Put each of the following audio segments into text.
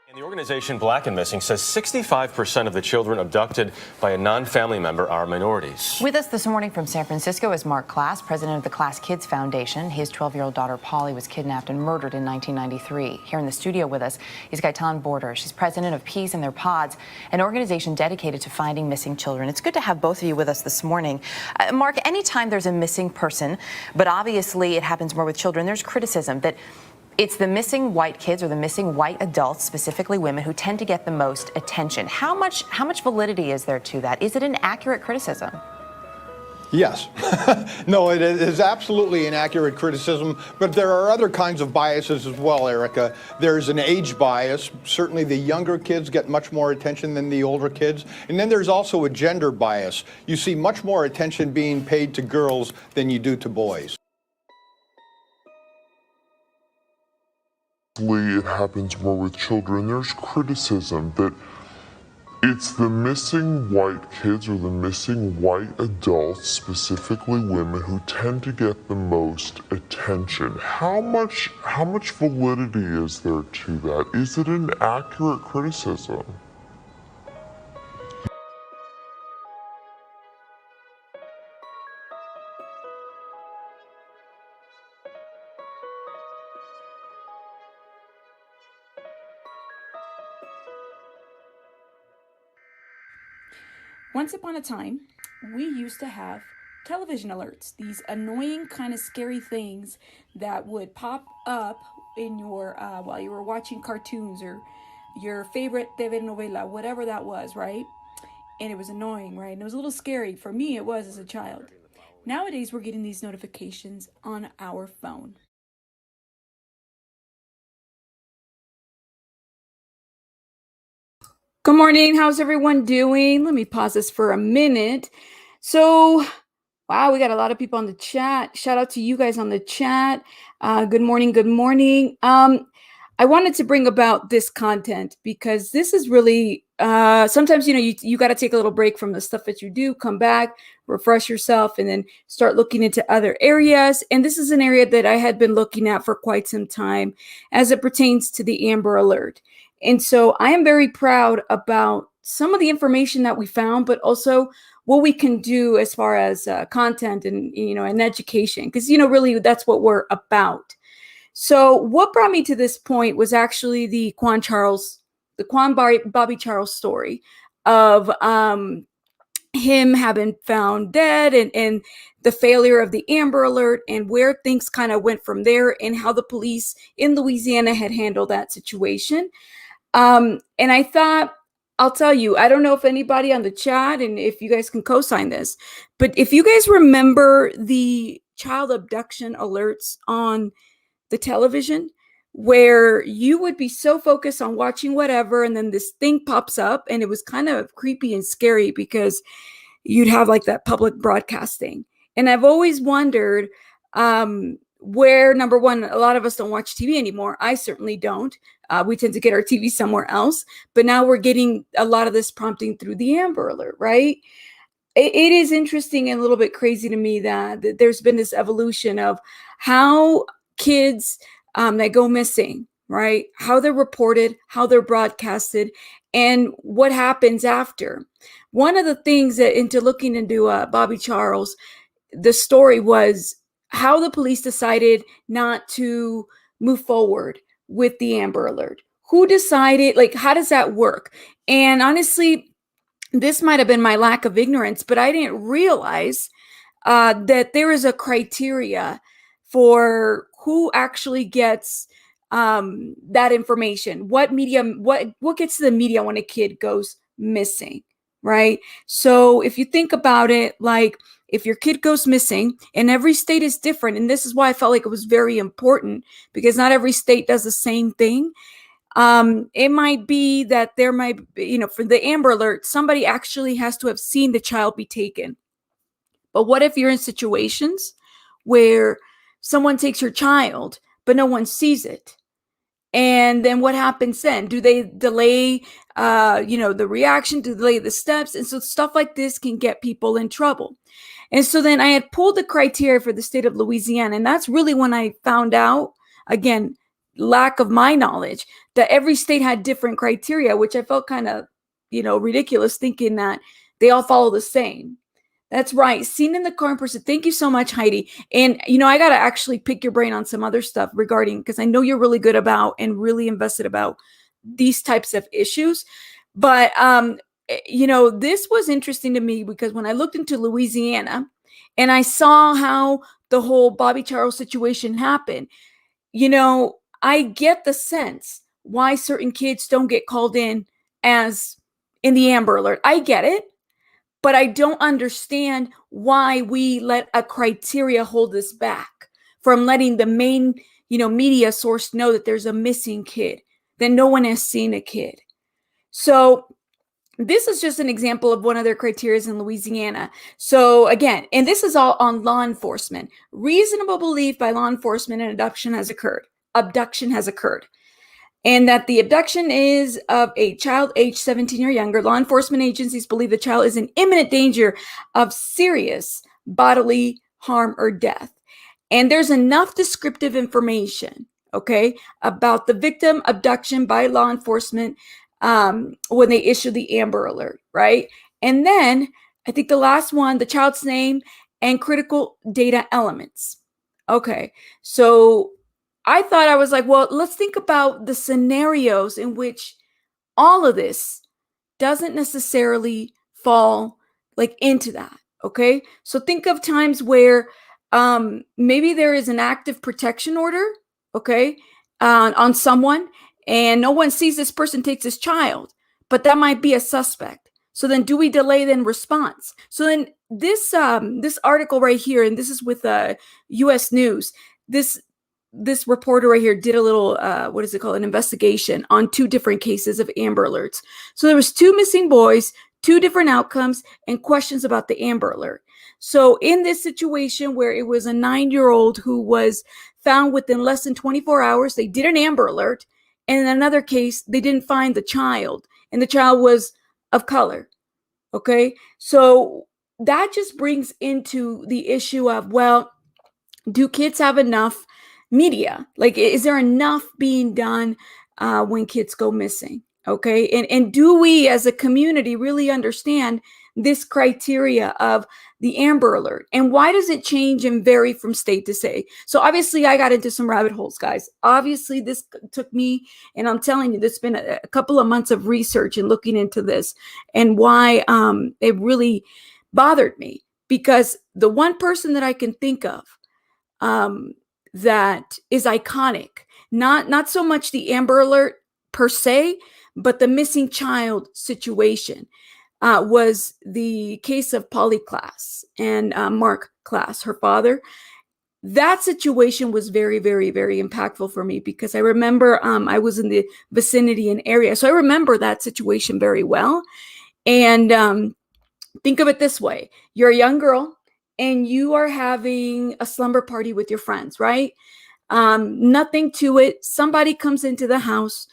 And the organization Black and Missing says 65% of the children abducted by a non-family member are minorities. With us this morning from San Francisco is Marc Klaas, president of the Klaas Kids Foundation. His 12-year-old daughter, Polly, was kidnapped and murdered in 1993. Here in the studio with us is Gaitan Border. She's president of Peas in Their Pods, an organization dedicated to finding missing children. It's good to have both of you with us this morning. Marc, anytime there's a missing person, but obviously it happens more with children, there's criticism that it's the missing white kids or the missing white adults, specifically women, who tend to get the most attention. How much validity is there to that? Is it an accurate criticism? Yes. No, it is absolutely an accurate criticism, but there are other kinds of biases as well, Erica. There's an age bias. Certainly the younger kids get much more attention than the older kids. And then there's also a gender bias. You see much more attention being paid to girls than you do to boys. It happens more with children. There's criticism that it's the missing white kids or the missing white adults, specifically women, who tend to get the most attention. How much validity is there to that? Is it an accurate criticism? Once upon a time, we used to have television alerts, these annoying kind of scary things that would pop up in your while you were watching cartoons or your favorite telenovela, whatever that was, right? And it was annoying, right? And it was a little scary. For me, it was as a child. Nowadays, we're getting these notifications on our phone. Good morning. How's everyone doing? Let me pause this for a minute. So, wow, we got a lot of people on the chat. Shout out to you guys on the chat. Good morning. Good morning. I wanted to bring about this content because this is really, sometimes, you got to take a little break from the stuff that you do, come back, refresh yourself, and then start looking into other areas. And this is an area that I had been looking at for quite some time as it pertains to the Amber Alert. And so I am very proud about some of the information that we found, but also what we can do as far as content and, and education, because, really that's what we're about. So what brought me to this point was actually the Bobby Charles story of him having found dead and the failure of the Amber Alert and where things kind of went from there and how the police in Louisiana had handled that situation. And I thought, I'll tell you, I don't know if anybody on the chat and if you guys can co-sign this, but if you guys remember the child abduction alerts on the television, where you would be so focused on watching whatever, and then this thing pops up, and it was kind of creepy and scary because you'd have like that public broadcasting. And I've always wondered, where, number one, a lot of us don't watch TV anymore. I certainly don't. We tend to get our TV somewhere else. But now we're getting a lot of this prompting through the Amber Alert, right? It is interesting and a little bit crazy to me that there's been this evolution of how kids that go missing, right? How they're reported, how they're broadcasted, and what happens after. One of the things that into looking into Bobby Charles, the story was how the police decided not to move forward with the Amber Alert. Who decided, how does that work? And honestly, this might have been my lack of ignorance, but I didn't realize that there is a criteria for who actually gets that information. What medium, what gets to the media when a kid goes missing, right? So if you think about it, if your kid goes missing, and every state is different, and this is why I felt like it was very important, because not every state does the same thing. It might be that there might be, for the Amber Alert, somebody actually has to have seen the child be taken. But what if you're in situations where someone takes your child, but no one sees it? And then what happens then? Do they delay, the reaction, delay the steps? And so stuff like this can get people in trouble. And so then I had pulled the criteria for the state of Louisiana. And that's really when I found out, again, lack of my knowledge, that every state had different criteria, which I felt kind of, ridiculous, thinking that they all follow the same. That's right. Seen in the car in person. Thank you so much, Heidi. And, I got to actually pick your brain on some other stuff regarding, because I know you're really good about and really invested about these types of issues. But, this was interesting to me because when I looked into Louisiana and I saw how the whole Bobby Charles situation happened, I get the sense why certain kids don't get called in as in the Amber Alert. I get it. But I don't understand why we let a criteria hold us back from letting the main, media source know that there's a missing kid, that no one has seen a kid. So this is just an example of one of their criteria in Louisiana. So again, and this is all on law enforcement. Reasonable belief by law enforcement an abduction has occurred. And that the abduction is of a child aged 17 or younger. Law enforcement agencies believe the child is in imminent danger of serious bodily harm or death. And there's enough descriptive information, okay, about the victim abduction by law enforcement when they issue the Amber Alert, right? And then I think the last one, the child's name and critical data elements. Okay, so I was like, well, let's think about the scenarios in which all of this doesn't necessarily fall like into that. Okay. So think of times where maybe there is an active protection order, okay, on someone, and no one sees this person takes this child, but that might be a suspect. So then do we delay then response? So then this article right here, and this is with US News, this reporter right here did a little, an investigation on 2 different cases of Amber Alerts. So there was 2 missing boys, 2 different outcomes, and questions about the Amber Alert. So in this situation where it was a 9-year-old who was found within less than 24 hours, they did an Amber Alert. And in another case, they didn't find the child, and the child was of color. Okay. So that just brings into the issue of, well, do kids have enough media? Like, is there enough being done when kids go missing? Okay. And do we as a community really understand this criteria of the Amber Alert? And why does it change and vary from state to state? So obviously I got into some rabbit holes, guys. Obviously this took me, and I'm telling you, this has been a couple of months of research and looking into this, and why it really bothered me, because the one person that I can think of that is iconic, not so much the Amber Alert per se, but the missing child situation, was the case of Marc Klaas and Marc Klaas, her father. That situation was very, very, very impactful for me, because I remember I was in the vicinity and area. So I remember that situation very well. And think of it this way. You're a young girl and you are having a slumber party with your friends, right? Nothing to it. Somebody comes into the house,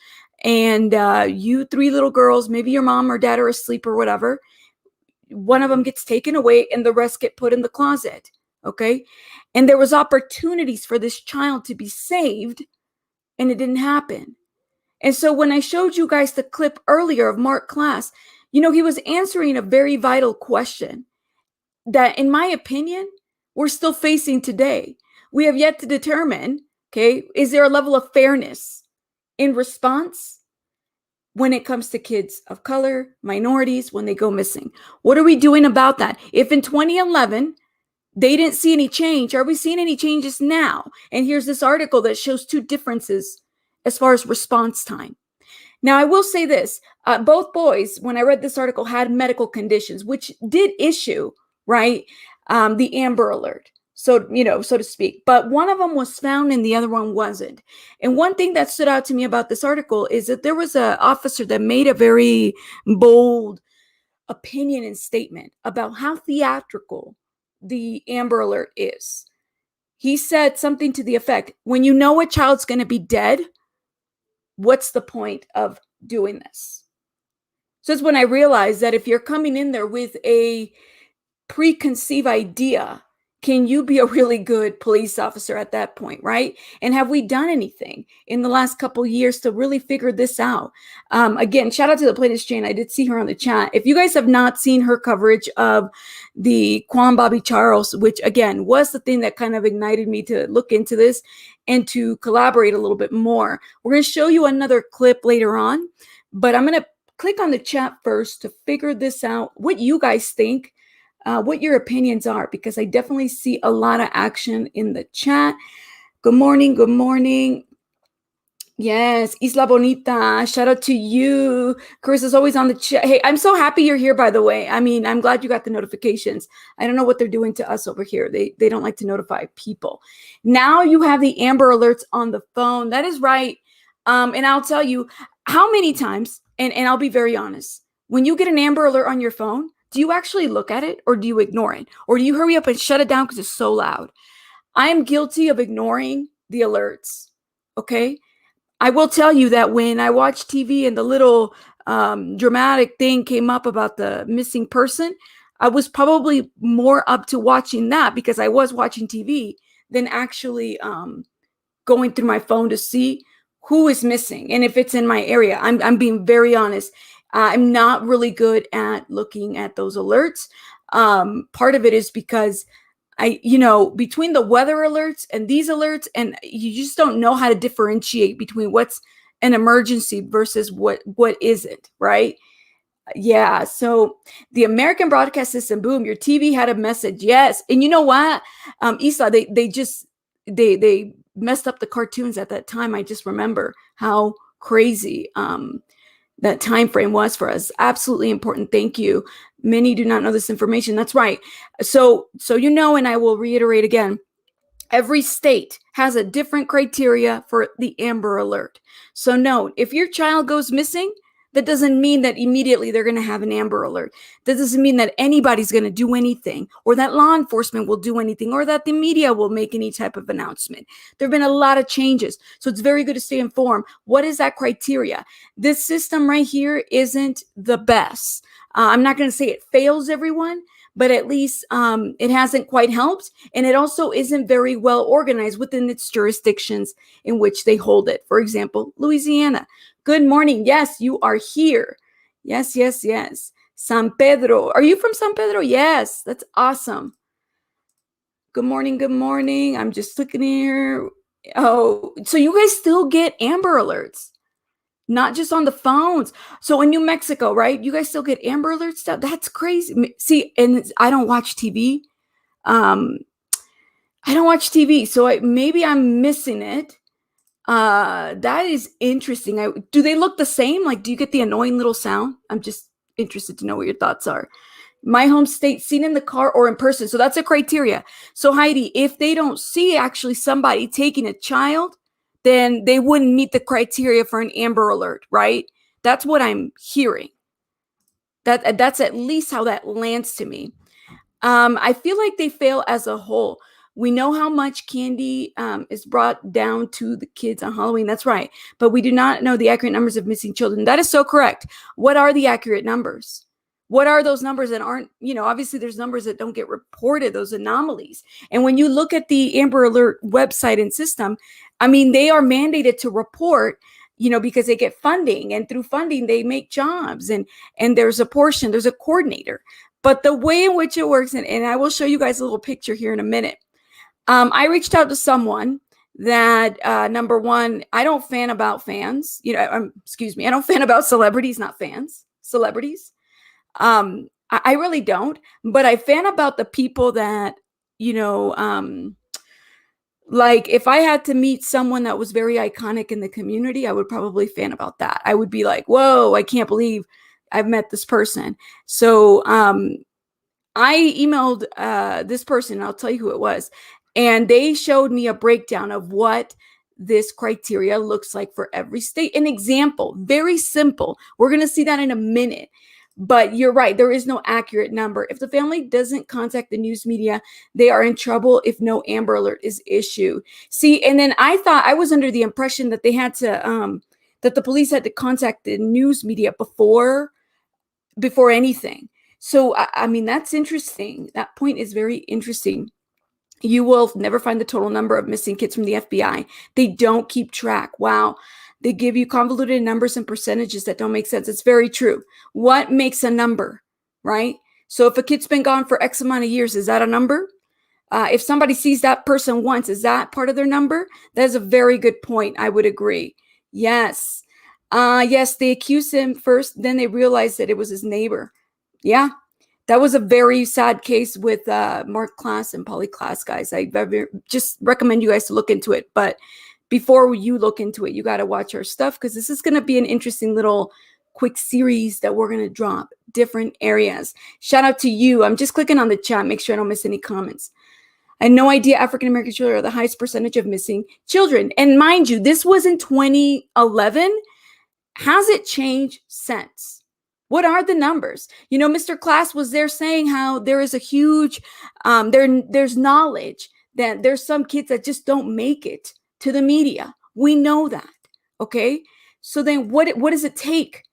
and you 3 little girls, maybe your mom or dad are asleep or whatever. One of them gets taken away and the rest get put in the closet. Okay. And there was opportunities for this child to be saved, and it didn't happen. And so when I showed you guys the clip earlier of Marc Klaas, he was answering a very vital question that, in my opinion, we're still facing today. We have yet to determine, okay, is there a level of fairness in response when it comes to kids of color, minorities, when they go missing? What are we doing about that? If in 2011, they didn't see any change, are we seeing any changes now? And here's this article that shows 2 differences as far as response time. Now, I will say this, both boys, when I read this article, had medical conditions, which did issue, right, the Amber Alert, so to speak. But one of them was found and the other one wasn't. And one thing that stood out to me about this article is that there was an officer that made a very bold opinion and statement about how theatrical the Amber Alert is. He said something to the effect, when you know a child's going to be dead, what's the point of doing this? So it's when I realized that if you're coming in there with a preconceived idea, can you be a really good police officer at that point, right? And have we done anything in the last couple of years to really figure this out? Again, shout out to ThePlainestJane. I did see her on the chat. If you guys have not seen her coverage of the Juan Bobby Charles, which again was the thing that kind of ignited me to look into this and to collaborate a little bit more. We're going to show you another clip later on, but I'm going to click on the chat first to figure this out, what you guys think. What your opinions are, because I definitely see a lot of action in the chat. Good morning. Good morning. Yes, Isla Bonita. Shout out to you. Chris is always on the chat. Hey, I'm so happy you're here, by the way. I mean, I'm glad you got the notifications. I don't know what they're doing to us over here. They don't like to notify people. Now you have the Amber Alerts on the phone. That is right. And I'll tell you how many times, and I'll be very honest, when you get an Amber Alert on your phone, do you actually look at it or do you ignore it? Or do you hurry up and shut it down because it's so loud? I am guilty of ignoring the alerts, okay? I will tell you that when I watched TV and the little dramatic thing came up about the missing person, I was probably more up to watching that because I was watching TV than actually going through my phone to see who is missing and if it's in my area. I'm being very honest. I'm not really good at looking at those alerts. Part of it is because between the weather alerts and these alerts, and you just don't know how to differentiate between what's an emergency versus what isn't, right? Yeah. So the American broadcast system, boom, your TV had a message. Yes. And you know what? Isla, they messed up the cartoons at that time. I just remember how crazy that time frame was for us. Absolutely important. Thank you. Many do not know this information. That's right. So and I will reiterate again, every state has a different criteria for the Amber Alert. So note, if your child goes missing, that doesn't mean that immediately they're going to have an Amber Alert. That doesn't mean that anybody's going to do anything, or that law enforcement will do anything, or that the media will make any type of announcement. There have been a lot of changes. So it's very good to stay informed. What is that criteria? This system right here isn't the best. I'm not going to say it fails everyone, but at least it hasn't quite helped. And it also isn't very well organized within its jurisdictions in which they hold it. For example, Louisiana. Good morning. Yes, you are here. Yes, yes, yes. San Pedro. Are you from San Pedro? Yes, that's awesome. Good morning. Good morning. I'm just looking here. Oh, so you guys still get Amber Alerts, not just on the phones. So in New Mexico, right? You guys still get Amber Alerts stuff? That's crazy. See, and I don't watch TV. I don't watch TV, so maybe I'm missing it. That is interesting. Do they look the same? Like, do you get the annoying little sound? I'm just interested to know what your thoughts are. My home state, seen in the car or in person. So that's a criteria. So Heidi, if they don't see actually somebody taking a child, then they wouldn't meet the criteria for an Amber Alert, right? That's what I'm hearing. That's at least how that lands to me. I feel like they fail as a whole. We know how much candy is brought down to the kids on Halloween. That's right. But we do not know the accurate numbers of missing children. That is so correct. What are the accurate numbers? What are those numbers that aren't, obviously there's numbers that don't get reported, those anomalies. And when you look at the Amber Alert website and system, I mean, they are mandated to report, because they get funding, and through funding, they make jobs, and there's a portion, there's a coordinator. But the way in which it works, and I will show you guys a little picture here in a minute. I reached out to someone that, number one, I don't fan about fans. I don't fan about celebrities, not fans, celebrities. I really don't, but I fan about the people that, like if I had to meet someone that was very iconic in the community, I would probably fan about that. I would be like, whoa, I can't believe I've met this person. So I emailed this person, and I'll tell you who it was. And they showed me a breakdown of what this criteria looks like for every state. An example, very simple. We're going to see that in a minute. But you're right, there is no accurate number. If the family doesn't contact the news media, they are in trouble if no Amber Alert is issued. See, and then I thought, I was under the impression that they had to, that the police had to contact the news media before anything. So, I mean, that's interesting. That point is very interesting. You will never find the total number of missing kids from the FBI. They don't keep track. Wow. They give you convoluted numbers and percentages that don't make sense. It's very true. What makes a number, right? So if a kid's been gone for X amount of years, is that a number? If somebody sees that person once, is that part of their number? That is a very good point. I would agree. Yes. Yes, they accused him first, then they realized that it was his neighbor. Yeah. That was a very sad case with Marc Klaas and Polly Klaas, guys. I just recommend you guys to look into it. But before you look into it, you got to watch our stuff, because this is going to be an interesting little quick series that we're going to drop different areas. Shout out to you. I'm just clicking on the chat. Make sure I don't miss any comments. I had no idea African-American children are the highest percentage of missing children. And mind you, this was in 2011. Has it changed since? What are the numbers? You know, Mr. Klaas was there saying how there is a huge, there's knowledge that there's some kids that just don't make it to the media. We know that, okay? So then what does it take?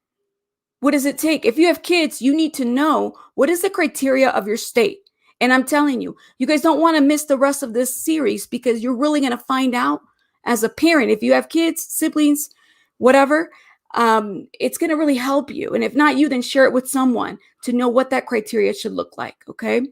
What does it take? If you have kids, you need to know what is the criteria of your state. And I'm telling you, you guys don't want to miss the rest of this series, because you're really going to find out as a parent, if you have kids, siblings, whatever, it's going to really help you. And if not you, then share it with someone to know what that criteria should look like. Okay.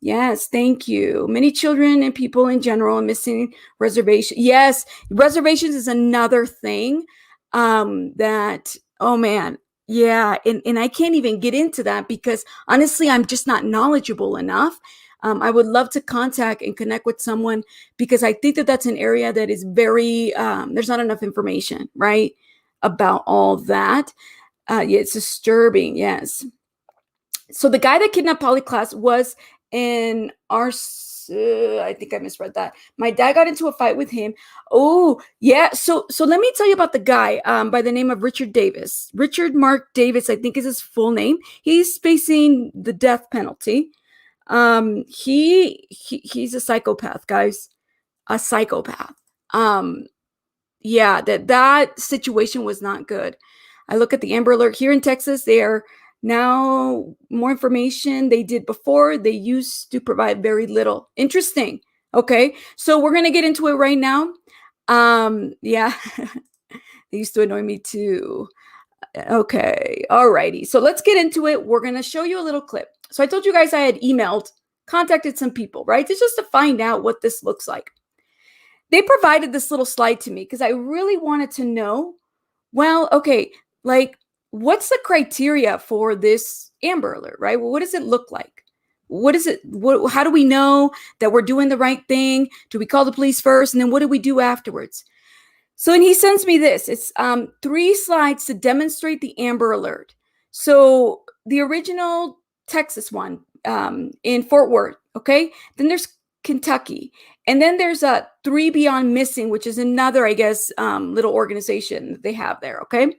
Yes. Thank you. Many children and people in general are missing reservations. Yes. Reservations is another thing that, oh man. Yeah. And I can't even get into that, because honestly, I'm just not knowledgeable enough. I would love to contact and connect with someone, because I think that that's an area that is very, there's not enough information, right, about all that. Yeah, it's disturbing. Yes. So the guy that kidnapped Polly Klaas was in our, I think I misread that. My dad got into a fight with him. Oh, yeah. So let me tell you about the guy by the name of Richard Davis. Richard Mark Davis, I think, is his full name. He's facing the death penalty. He's a psychopath, guys. A psychopath. Yeah, that situation was not good. I look at the Amber Alert here in Texas. They are now more information they did before. They used to provide very little. Interesting. Okay, so we're gonna get into it right now. Yeah, they used to annoy me too. Okay, alrighty. So let's get into it. We're gonna show you a little clip. So I told you guys I had contacted some people, right? It's just to find out what this looks like. They provided this little slide to me because I really wanted to know, well, okay, like, what's the criteria for this Amber Alert, right? Well, what does it look like? What is it? How do we know that we're doing the right thing? Do we call the police first? And then what do we do afterwards? So, and he sends me this. It's 3 slides to demonstrate the Amber Alert. So the original Texas one in Fort Worth, okay? Then there's Kentucky. And then there's a 3 Beyond Missing, which is another, I guess, little organization that they have there, okay?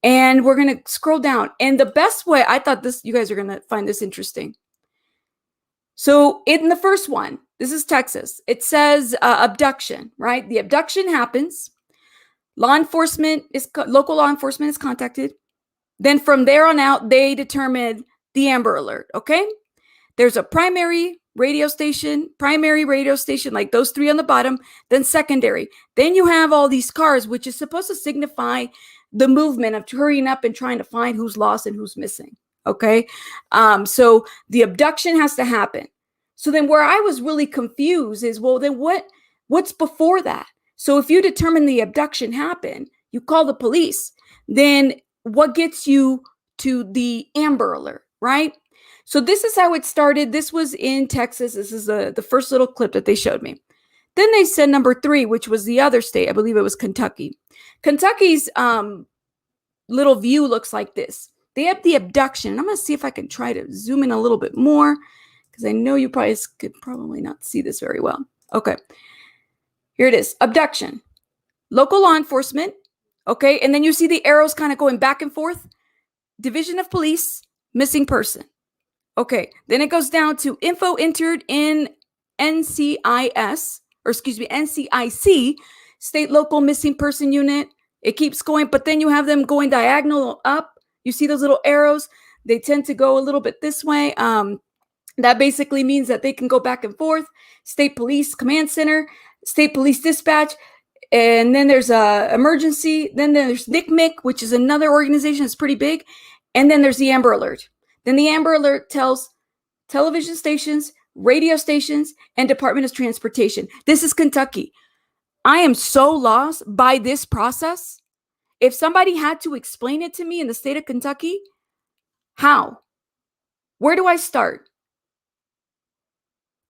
And we're going to scroll down. And the best way, I thought this, you guys are going to find this interesting. So in the first one, this is Texas. It says abduction, right? The abduction happens. Local law enforcement is contacted. Then from there on out, they determine the Amber Alert, okay? There's a primary radio station, like those 3 on the bottom, then secondary. Then you have all these cars, which is supposed to signify the movement of hurrying up and trying to find who's lost and who's missing, okay? So the abduction has to happen. So then where I was really confused is, well, then what's before that? So if you determine the abduction happened, you call the police, then what gets you to the Amber Alert, right? So this is how it started. This was in Texas. This is the first little clip that they showed me. Then they said number 3, which was the other state. I believe it was Kentucky. Kentucky's little view looks like this. They have the abduction. I'm going to see if I can try to zoom in a little bit more, because I know you could probably not see this very well. Okay. Here it is. Abduction. Local law enforcement. Okay. And then you see the arrows kind of going back and forth. Division of Police. Missing person. Okay. Then it goes down to info entered in NCIC, State Local Missing Person Unit. It keeps going, but then you have them going diagonal up. You see those little arrows? They tend to go a little bit this way. That basically means that they can go back and forth, state police command center, state police dispatch, and then there's a emergency. Then there's NCMEC, which is another organization that's pretty big. And then there's the Amber Alert. Then the Amber Alert tells television stations, radio stations, and Department of Transportation. This is Kentucky. I am so lost by this process. If somebody had to explain it to me in the state of Kentucky, how? Where do I start?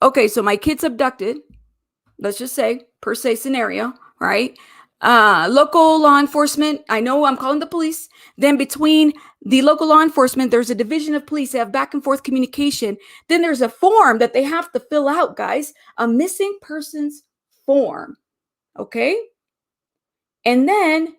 Okay, so my kid's abducted. Let's just say, per se scenario, right? Local law enforcement, I know I'm calling the police. Then between the local law enforcement, there's a division of police. They have back and forth communication. Then there's a form that they have to fill out, guys. A missing persons form. Okay? And then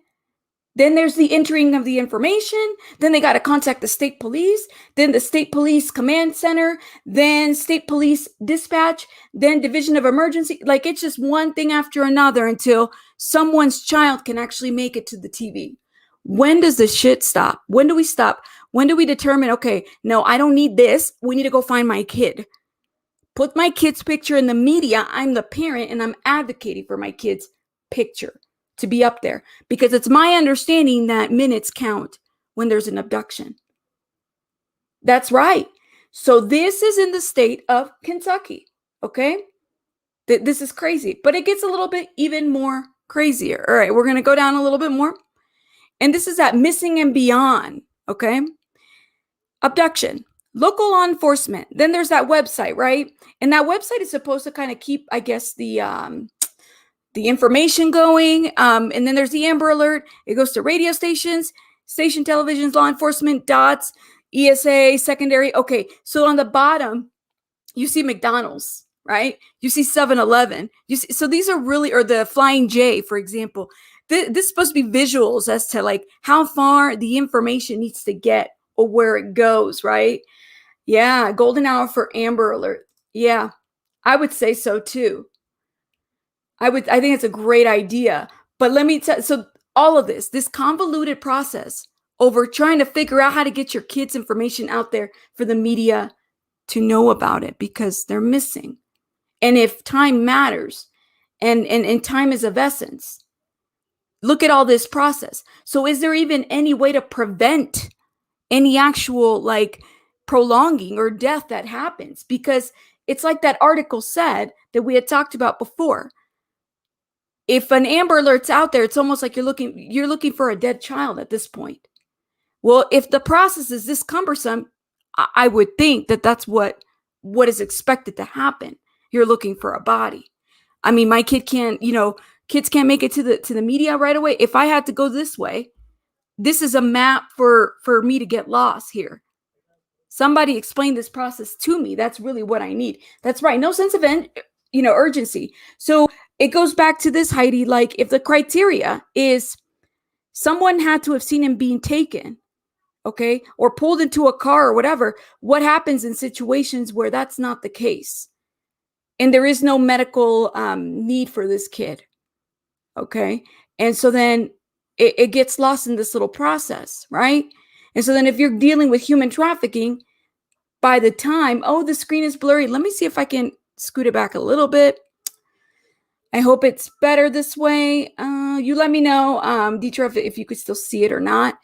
there's the entering of the information. Then they got to contact the state police. Then the state police command center. Then state police dispatch. Then division of emergency. Like, it's just one thing after another until someone's child can actually make it to the TV. When does the shit stop? When do we stop? When do we determine, okay, no, I don't need this. We need to go find my kid. Put my kid's picture in the media. I'm the parent and I'm advocating for my kid's picture to be up there, because it's my understanding that minutes count when there's an abduction. That's right. So this is in the state of Kentucky. Okay. This is crazy, but it gets a little bit even more crazier. All right. We're going to go down a little bit more. And this is at Missing and Beyond. Okay. Abduction, local law enforcement. Then there's that website, right? And that website is supposed to kind of keep, I guess, the information going. And then there's the Amber Alert. It goes to radio stations, station televisions, law enforcement, DOTS, ESA, secondary. Okay, so on the bottom, you see McDonald's, right? You see 7-Eleven. So these are really, or the Flying J, for example. This is supposed to be visuals as to like how far the information needs to get or where it goes, right? Yeah, golden hour for Amber Alert. Yeah, I would say so too. I think it's a great idea. But let me tell you, so all of this convoluted process over trying to figure out how to get your kids' information out there for the media to know about it because they're missing. And if time matters and time is of essence, look at all this process. So is there even any way to prevent any actual like prolonging or death that happens? Because it's like that article said that we had talked about before. If an Amber Alert's out there, it's almost like you're looking for a dead child at this point. Well, if the process is this cumbersome, I would think that that's what is expected to happen. You're looking for a body. I mean, my kid can't, kids can't make it to the media right away. If I had to go this way, this is a map for me to get lost here. Somebody explain this process to me. That's really what I need. That's right. No sense of urgency. So it goes back to this, Heidi, like if the criteria is someone had to have seen him being taken, okay, or pulled into a car or whatever, what happens in situations where that's not the case? And there is no medical need for this kid, okay? And so then it gets lost in this little process, right? And so then if you're dealing with human trafficking, by the time, the screen is blurry. Let me see if I can scoot it back a little bit. I hope it's better this way. You let me know, Dietra, if you could still see it or not.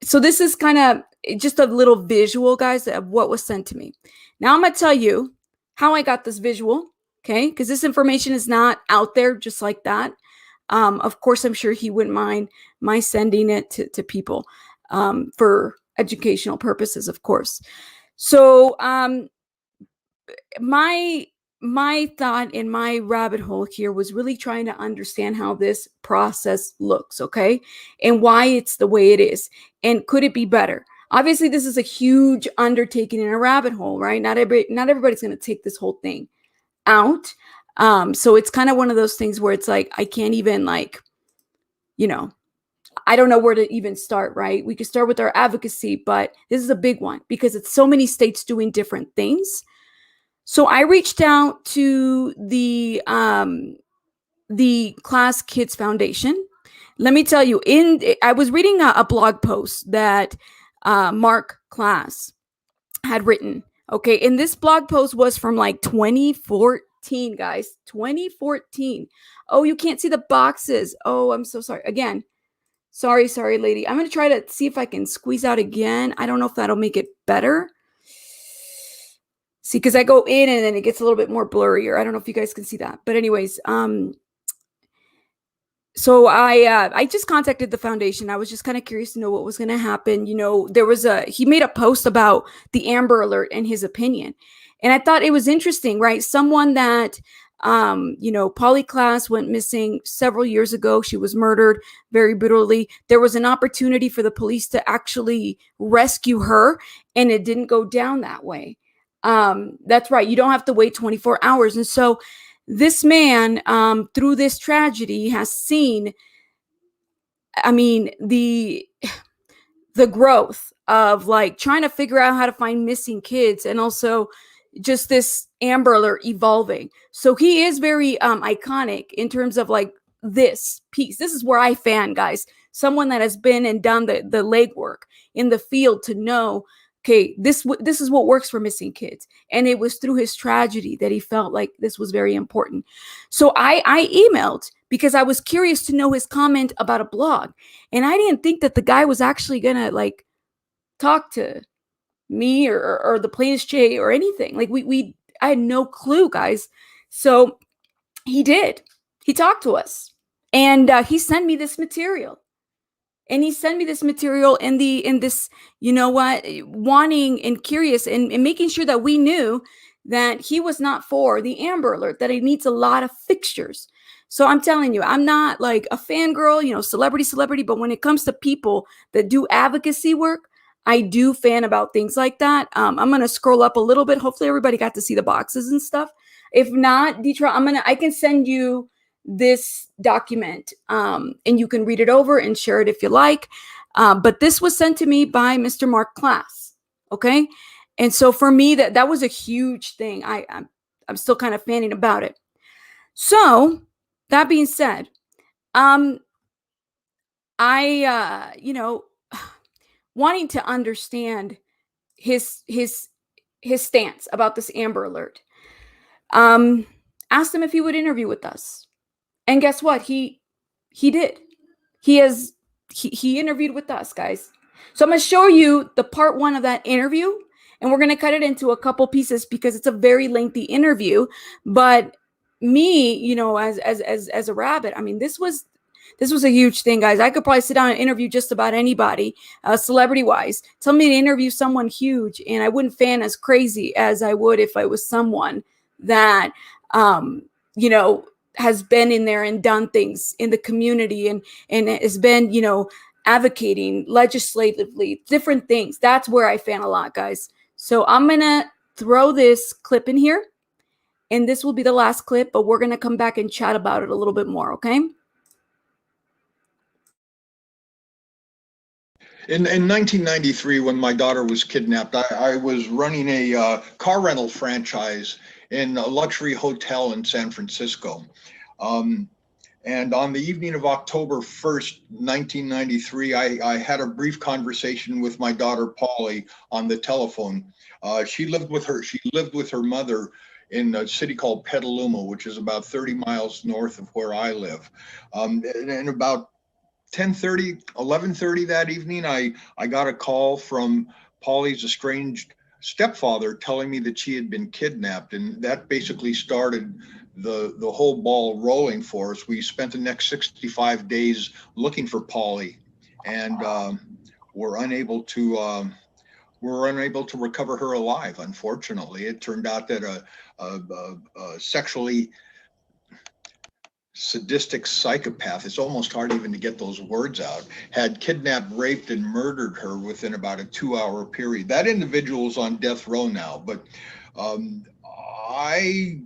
So this is kind of just a little visual, guys, of what was sent to me. Now I'm going to tell you how I got this visual, okay? Because this information is not out there just like that. Of course, I'm sure he wouldn't mind my sending it to people for educational purposes, of course. So my thought in my rabbit hole here was really trying to understand how this process looks, okay? And why it's the way it is. And could it be better? Obviously, this is a huge undertaking in a rabbit hole, right? Not everybody's going to take this whole thing out. So it's kind of one of those things where it's like, I can't even I don't know where to even start, right? We could start with our advocacy, but this is a big one because it's so many states doing different things. So I reached out to the Class Kids Foundation. Let me tell you, I was reading a blog post that Marc Klaas had written Okay, and this blog post was from like 2014, guys. 2014. Oh, you can't see the boxes. Oh, I'm so sorry. Again, sorry, lady. I'm going to try to see if I can squeeze out again. I don't know if that'll make it better. See, because I go in and then it gets a little bit more blurrier. I don't know if you guys can see that. But anyways, so I just contacted the foundation. I was just kind of curious to know what was going to happen. You know, he made a post about the Amber Alert and his opinion. And I thought it was interesting, right? Someone that, Polly Klaas went missing several years ago. She was murdered very brutally. There was an opportunity for the police to actually rescue her, and it didn't go down that way. That's right. You don't have to wait 24 hours. And so this man, through this tragedy, has seen, I mean, the growth of like trying to figure out how to find missing kids, and also just this Amber Alert evolving. So he is very iconic in terms of like this piece. This is where I fan, guys. Someone that has been and done the legwork in the field to know, okay, this is what works for missing kids. And it was through his tragedy that he felt like this was very important. So I emailed because I was curious to know his comment about a blog. And I didn't think that the guy was actually going to like talk to me or ThePlainestJane or anything. Like I had no clue, guys. So he did. He talked to us, and he sent me this material. And he sent me this material in this, you know what, wanting and curious and making sure that we knew that he was not for the Amber Alert, that it needs a lot of fixtures. So I'm telling you, I'm not like a fangirl, celebrity, but when it comes to people that do advocacy work, I do fan about things like that. I'm going to scroll up a little bit. Hopefully everybody got to see the boxes and stuff. If not, Deetra, I can send you this document, and you can read it over and share it if you like. But this was sent to me by Mr. Marc Klaas. Okay. And so for me, that was a huge thing. I'm still kind of fanning about it. So that being said, wanting to understand his stance about this Amber Alert, asked him if he would interview with us. And guess what? He did. He interviewed with us, guys. So I'm going to show you the part 1 of that interview, and we're going to cut it into a couple pieces because it's a very lengthy interview. But me, as a rabbit, I mean, this was a huge thing, guys. I could probably sit down and interview just about anybody, celebrity-wise. Tell me to interview someone huge, and I wouldn't fan as crazy as I would if I was someone that, has been in there and done things in the community and has been, advocating legislatively, different things. That's where I fan a lot, guys. So I'm going to throw this clip in here, and this will be the last clip, but we're going to come back and chat about it a little bit more, okay? In 1993, when my daughter was kidnapped, I was running a car rental franchise in a luxury hotel in San Francisco. And on the evening of October 1st, 1993, I had a brief conversation with my daughter, Polly, on the telephone. She lived with her mother in a city called Petaluma, which is about 30 miles north of where I live. And about 11:30 that evening, I got a call from Polly's estranged stepfather telling me that she had been kidnapped, and that basically started the whole ball rolling for us. We spent the next 65 days looking for Polly, and were unable to recover her alive. Unfortunately, it turned out that a sexually sadistic psychopath, it's almost hard even to get those words out, had kidnapped, raped, and murdered her within about a 2-hour period. That individual's on death row now, but I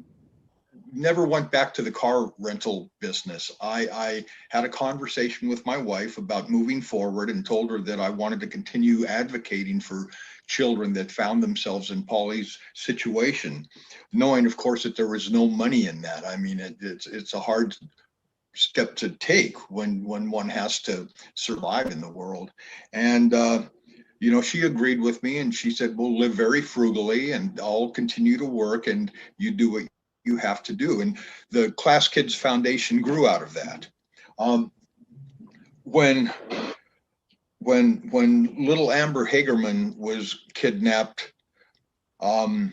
never went back to the car rental business. I had a conversation with my wife about moving forward and told her that I wanted to continue advocating for children that found themselves in Polly's situation, knowing, of course, that there was no money in that. I mean, it's a hard step to take when one has to survive in the world. And she agreed with me, and she said, we'll live very frugally and I'll continue to work and you do what you have to do. And the Class Kids Foundation grew out of that. When little Amber Hagerman was kidnapped, I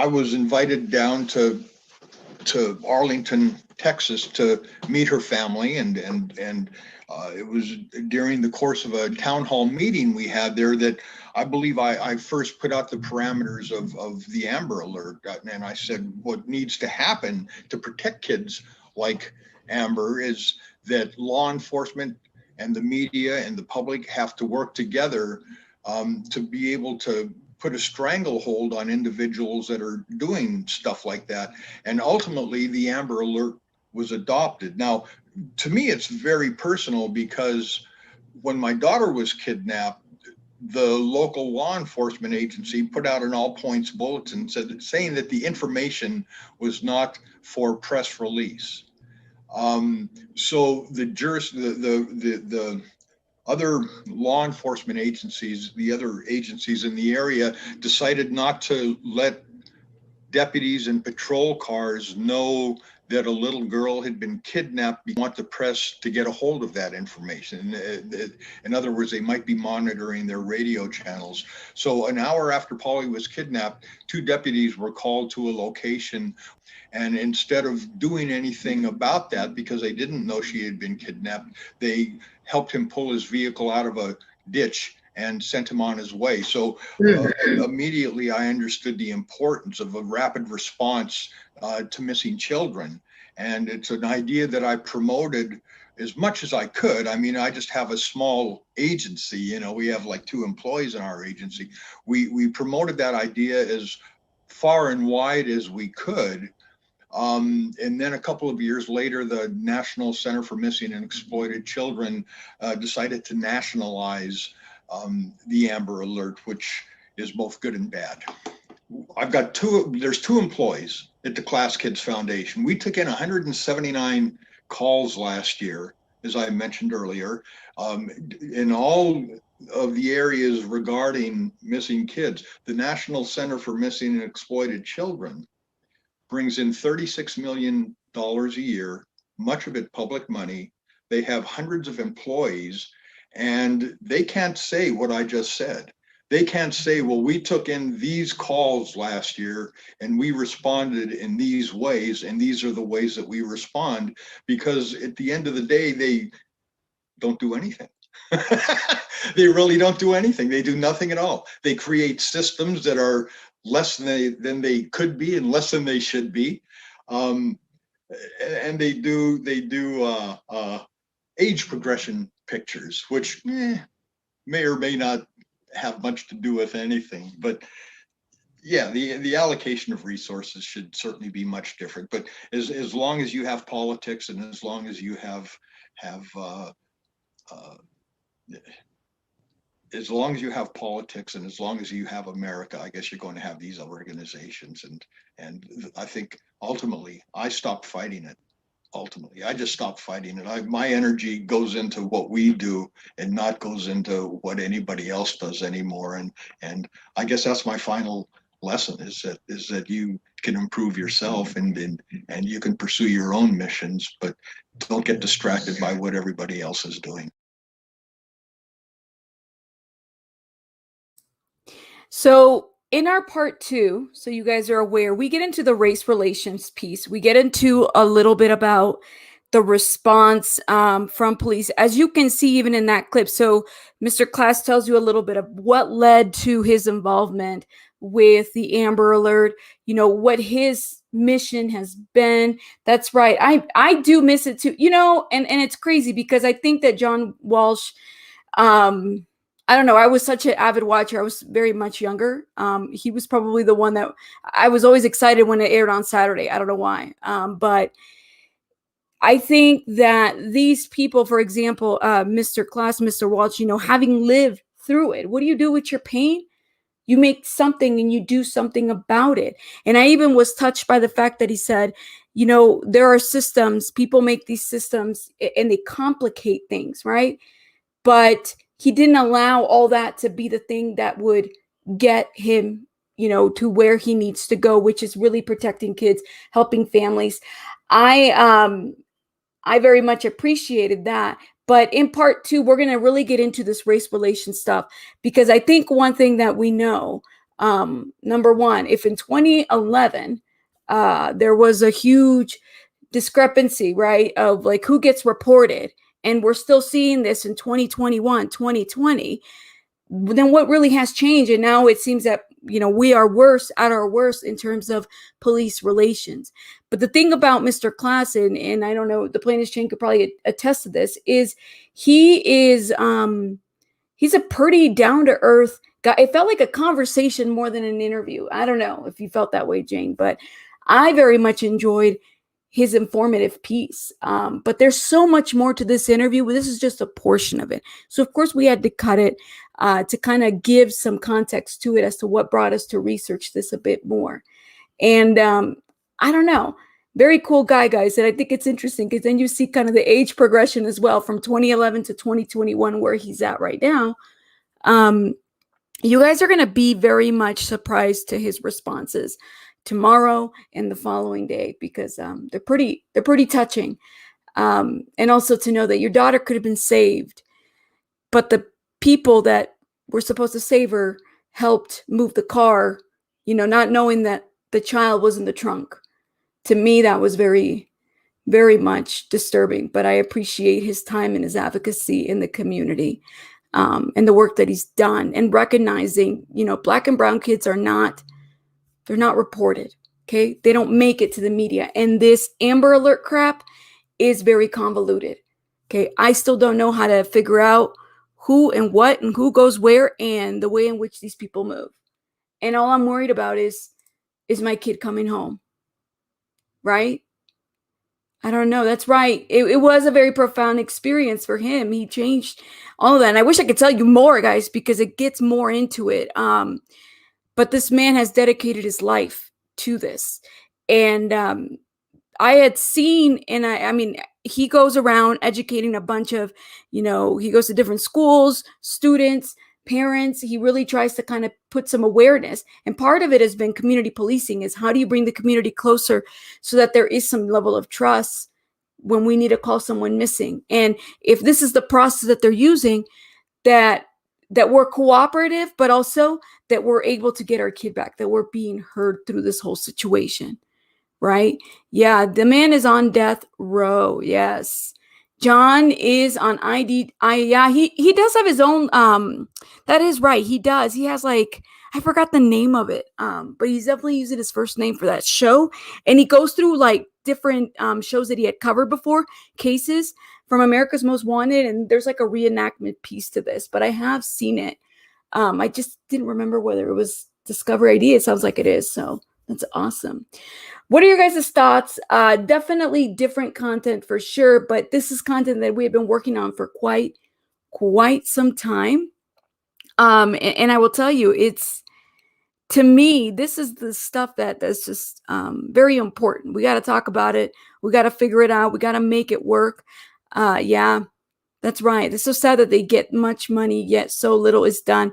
was invited down to Arlington, Texas, to meet her family, and it was during the course of a town hall meeting we had there that I believe I first put out the parameters of the Amber Alert, and I said what needs to happen to protect kids like Amber is that law enforcement and the media and the public have to work together to be able to put a stranglehold on individuals that are doing stuff like that. And ultimately, the Amber Alert was adopted. Now, to me, it's very personal because when my daughter was kidnapped, the local law enforcement agency put out an all points bulletin saying that the information was not for press release. So the other law enforcement agencies, the other agencies in the area, decided not to let deputies and patrol cars know that a little girl had been kidnapped. We want the press to get a hold of that information. In other words, they might be monitoring their radio channels. So an hour after Polly was kidnapped, 2 deputies were called to a location. And instead of doing anything about that, because they didn't know she had been kidnapped, they helped him pull his vehicle out of a ditch and sent him on his way. So immediately I understood the importance of a rapid response to missing children. And it's an idea that I promoted as much as I could. I mean, I just have a small agency, we have like 2 employees in our agency. We promoted that idea as far and wide as we could. And then a couple of years later, the National Center for Missing and Exploited Children decided to nationalize the Amber Alert, which is both good and bad. There's 2 employees at the Class Kids Foundation. We took in 179 calls last year, as I mentioned earlier, in all of the areas regarding missing kids. The National Center for Missing and Exploited Children brings in $36 million a year, much of it public money. They have hundreds of employees, and they can't say what I just said. They can't say, well, we took in these calls last year and we responded in these ways, and these are the ways that we respond, because at the end of the day, they don't do anything. They really don't do anything. They do nothing at all. They create systems that are less than they could be and less than they should be. And they do age progression pictures, which may or may not have much to do with anything. But yeah, the allocation of resources should certainly be much different. But as long as you have politics, and as long as you have as long as you have politics, and as long as you have America, I guess you're going to have these organizations. And I think ultimately I stopped fighting it. Ultimately, I just stopped fighting it. My energy goes into what we do and not goes into what anybody else does anymore. And I guess that's my final lesson, is that you can improve yourself and you can pursue your own missions, but don't get distracted by what everybody else is doing. So in our part 2, so you guys are aware, we get into the race relations piece. We get into a little bit about the response from police, as you can see even in that clip. So Mr. Klaas tells you a little bit of what led to his involvement with the Amber Alert, what his mission has been. That's right. I do miss it too, and it's crazy because I think that John Walsh, I don't know. I was such an avid watcher. I was very much younger. He was probably the one that I was always excited when it aired on Saturday. I don't know why. But I think that these people, for example, Mr. Klaas, Mr. Walsh, having lived through it, what do you do with your pain? You make something and you do something about it. And I even was touched by the fact that he said, there are systems, people make these systems and they complicate things, right? But he didn't allow all that to be the thing that would get him, to where he needs to go, which is really protecting kids, helping families. I very much appreciated that. But in part two, we're going to really get into this race relation stuff, because I think one thing that we know, number one, if in 2011, there was a huge discrepancy, right, of like who gets reported, and we're still seeing this in 2021, 2020, then what really has changed? And now it seems that, we are worse at our worst in terms of police relations. But the thing about Mr. Klaas, and I don't know, ThePlainestJane could probably attest to this, is he's a pretty down-to-earth guy. It felt like a conversation more than an interview. I don't know if you felt that way, Jane, but I very much enjoyed his informative piece. But there's so much more to this interview. This is just a portion of it. So of course we had to cut it to kind of give some context to it as to what brought us to research this a bit more. And I don't know, very cool guy, guys. And I think it's interesting because then you see kind of the age progression as well from 2011 to 2021, where he's at right now. You guys are going to be very much surprised to his responses tomorrow and the following day, because they're pretty touching. And also to know that your daughter could have been saved, but the people that were supposed to save her helped move the car, not knowing that the child was in the trunk. To me, that was very, very much disturbing, but I appreciate his time and his advocacy in the community, and the work that he's done, and recognizing, Black and brown kids they're not reported. Okay. They don't make it to the media. And this Amber Alert crap is very convoluted. Okay. I still don't know how to figure out who and what and who goes where and the way in which these people move. And all I'm worried about is my kid coming home. Right? I don't know. That's right. It was a very profound experience for him. He changed all of that. And I wish I could tell you more, guys, because it gets more into it. But this man has dedicated his life to this. And I had seen, and I mean, he goes around educating a bunch of, he goes to different schools, students, parents. He really tries to kind of put some awareness. And part of it has been community policing, is how do you bring the community closer so that there is some level of trust when we need to call someone missing. And if this is the process that they're using, that we're cooperative, but also that we're able to get our kid back, that we're being heard through this whole situation. Right? Yeah, the man is on death row. Yes. John is on ID. Yeah, he does have his own. That is right. He does. He has I forgot the name of it. But he's definitely using his first name for that show. And he goes through different shows that he had covered before, cases from America's Most Wanted. And there's a reenactment piece to this, but I have seen it. I just didn't remember whether it was Discovery ID. It sounds like it is. So that's awesome. What are your guys' thoughts? Definitely different content for sure, but this is content that we have been working on for quite some time. And I will tell you, to me, this is the stuff that's just very important. We got to talk about it. We got to figure it out. We got to make it work. Yeah, that's right. It's so sad that they get much money, yet so little is done.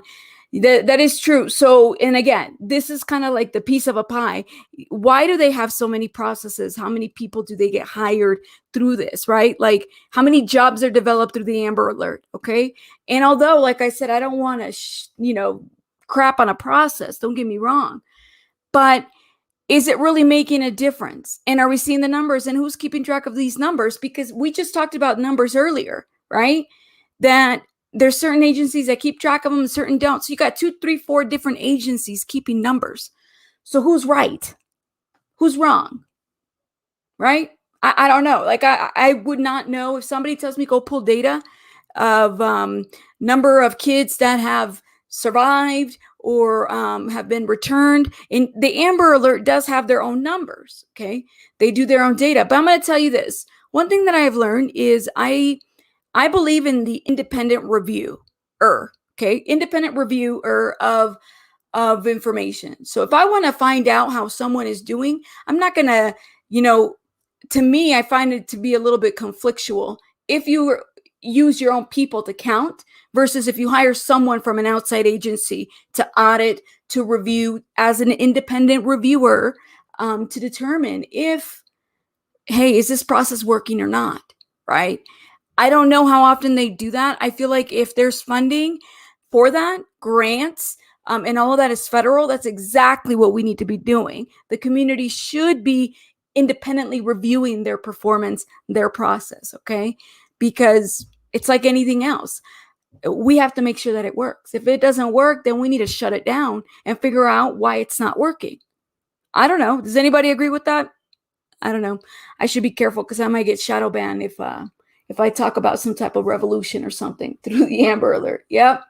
That is true. So, and again, this is kind of like the piece of a pie. Why do they have so many processes? How many people do they get hired through this, right? How many jobs are developed through the Amber Alert? Okay. And although, like I said, I don't want to, crap on a process. Don't get me wrong. But is it really making a difference? And are we seeing the numbers? And who's keeping track of these numbers? Because we just talked about numbers earlier, right? That there's certain agencies that keep track of them and certain don't. So you got 2, 3, 4 different agencies keeping numbers. So who's right? Who's wrong? Right? I don't know. I would not know if somebody tells me go pull data of number of kids that have survived or have been returned. And the Amber Alert does have their own numbers. Okay. They do their own data. But I'm going to tell you this. One thing that I have learned is I believe in the independent reviewer, okay? Independent reviewer of information. So if I want to find out how someone is doing, I'm not going to, to me, I find it to be a little bit conflictual. If you use your own people to count versus if you hire someone from an outside agency to audit, to review as an independent reviewer, to determine if, hey, is this process working or not, right? I don't know how often they do that. I feel like if there's funding for that, grants, and all of that is federal, that's exactly what we need to be doing. The community should be independently reviewing their performance, their process, okay? Because it's like anything else. We have to make sure that it works. If it doesn't work, then we need to shut it down and figure out why it's not working. I don't know. Does anybody agree with that? I don't know. I should be careful because I might get shadow banned if I talk about some type of revolution or something through the Amber Alert. Yep.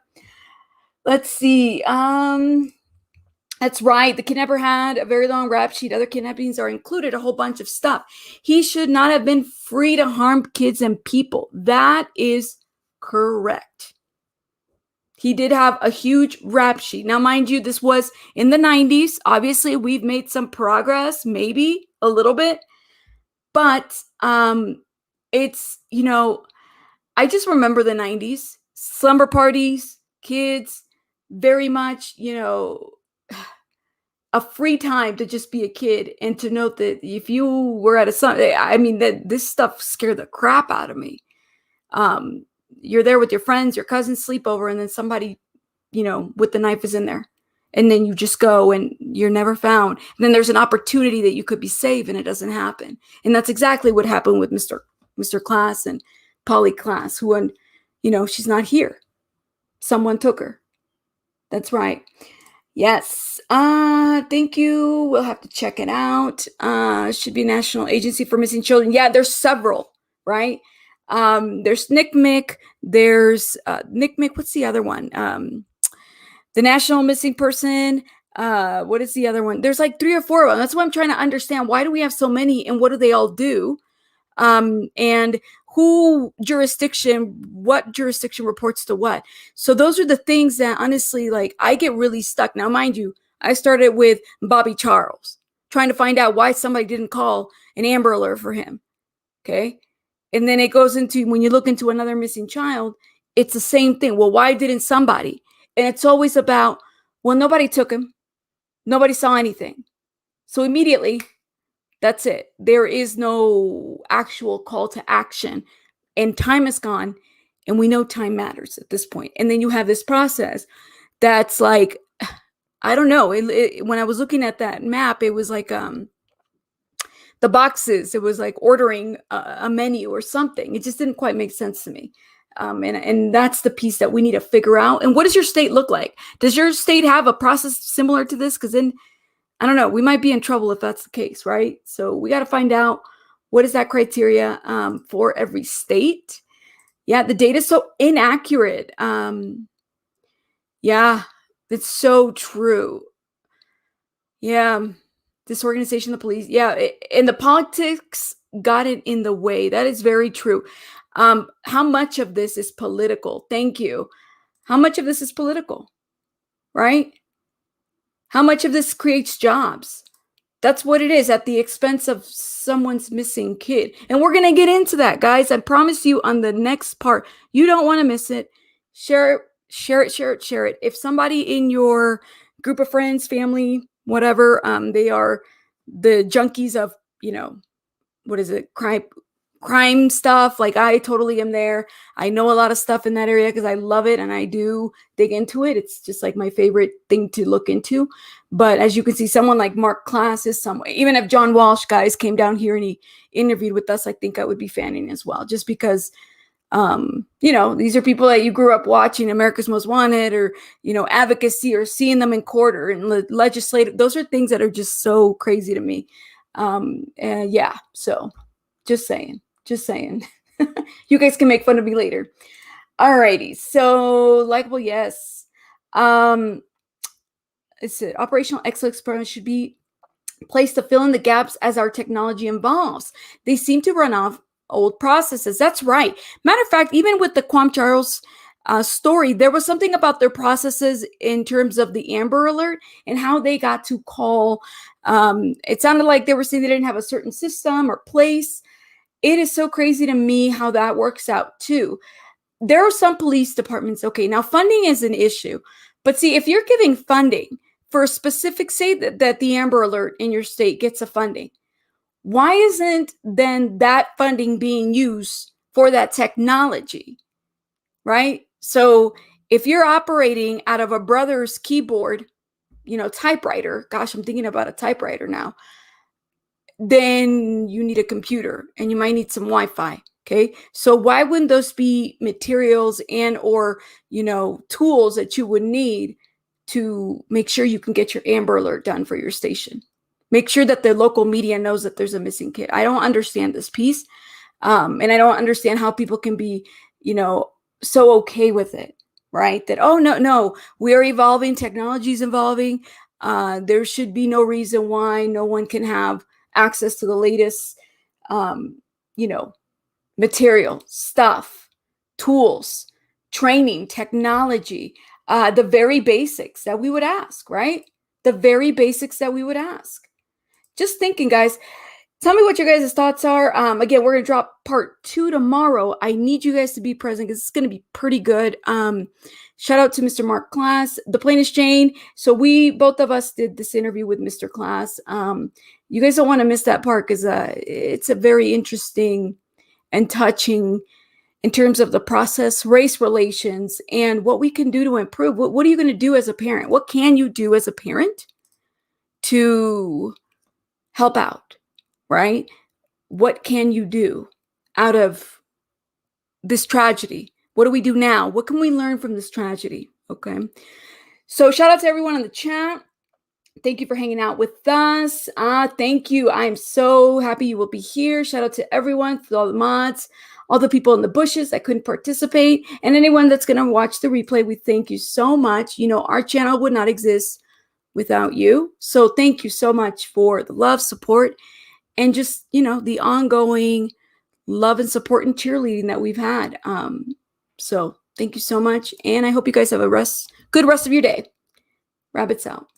Let's see. That's right. The kidnapper had a very long rap sheet. Other kidnappings are included, a whole bunch of stuff. He should not have been free to harm kids and people. That is correct. He did have a huge rap sheet. Now, mind you, this was in the 90s. Obviously, we've made some progress, maybe a little bit. But it's, I just remember the 90s. Slumber parties, kids, very much, a free time to just be a kid and to note that if you were at that this stuff scared the crap out of me. You're there with your friends, your cousins, sleepover, and then somebody, with the knife is in there. And then you just go and you're never found. And then there's an opportunity that you could be saved and it doesn't happen. And that's exactly what happened with Mr. Klaas and Polly Klaas, who, she's not here. Someone took her. That's right. Yes. Thank you. We'll have to check it out. Should be National Agency for Missing Children. Yeah, there's several, right? There's NCMEC. There's NCMEC. What's the other one? The National Missing Person. What is the other one? There's like 3 or 4 of them. That's why I'm trying to understand, why do we have so many and what do they all do? And what jurisdiction reports to what? So those are the things that honestly, like, I get really stuck. Now, mind you, I started with Bobby Charles, trying to find out why somebody didn't call an Amber Alert for him. Okay. And then it goes into, when you look into another missing child, it's the same thing. Well, why didn't somebody? And it's always about, well, nobody took him. Nobody saw anything. So immediately, that's it. There is no actual call to action, and time is gone, and we know time matters at this point. And then you have this process that's like, I don't know. When I was looking at that map, it was like the boxes. It was like ordering a menu or something. It just didn't quite make sense to me. And that's the piece that we need to figure out. And what does your state look like? Does your state have a process similar to this? Because then, I don't know, we might be in trouble if that's the case, right? So we got to find out, what is that criteria for every state? Yeah, the data is so inaccurate. Yeah, it's so true. Yeah, disorganization, the police. Yeah, and the politics got it in the way. That is very true. How much of this is political? Thank you. How much of this is political, right? How much of this creates jobs? That's what it is, at the expense of someone's missing kid. And we're going to get into that, guys. I promise you, on the next part. You don't want to miss it. Share it, share it, share it, share it. If somebody in your group of friends, family, whatever, they are the junkies of, what is it? Crime stuff. Like, I totally am there. I know a lot of stuff in that area because I love it and I do dig into it. It's just like my favorite thing to look into. But as you can see, someone like Marc Klaas is some way. Even if John Walsh, guys, came down here and he interviewed with us, I think I would be fanning as well, just because these are people that you grew up watching America's Most Wanted, or advocacy, or seeing them in court or in legislative. Those are things that are just so crazy to me. Yeah, so just saying. You guys can make fun of me later. Alrighty, so likable, yes. It's an operational excellence program should be placed to fill in the gaps as our technology evolves. They seem to run off old processes. That's right. Matter of fact, even with the Quam Charles story, there was something about their processes in terms of the Amber Alert and how they got to call. It sounded like they were saying they didn't have a certain system or place. it is so crazy to me how that works out too. There are some police departments, okay, now funding is an issue, but see, if you're giving funding for a specific, say that the Amber Alert in your state gets a funding, why isn't then that funding being used for that technology, right? So if you're operating out of a brother's keyboard, typewriter, gosh, I'm thinking about a typewriter now, then you need a computer and you might need some Wi-Fi. Okay. So why wouldn't those be materials and or, tools that you would need to make sure you can get your Amber Alert done for your station? Make sure that the local media knows that there's a missing kid. I don't understand this piece. And I don't understand how people can be, so okay with it, right? That, oh, no, we are evolving. Technology is evolving. There should be no reason why no one can have access to the latest, material, stuff, tools, training, technology, the very basics that we would ask, right? The very basics that we would ask. Just thinking, guys, tell me what your guys' thoughts are. Again, we're going to drop part 2 tomorrow. I need you guys to be present because it's going to be pretty good. Shout out to Mr. Marc Klaas, ThePlainestJane. So both of us did this interview with Mr. Klaas. You guys don't want to miss that part because it's a very interesting and touching in terms of the process, race relations, and what we can do to improve. What are you going to do as a parent? What can you do as a parent to help out, right? What can you do out of this tragedy? What do we do now? What can we learn from this tragedy? Okay. So shout out to everyone in the chat. Thank you for hanging out with us. Thank you. I'm so happy you will be here. Shout out to everyone, for all the mods, all the people in the bushes that couldn't participate, and anyone that's going to watch the replay. We thank you so much. Our channel would not exist without you. So thank you so much for the love, support, and just, the ongoing love and support and cheerleading that we've had. So thank you so much. And I hope you guys have a good rest of your day. Rabbits out.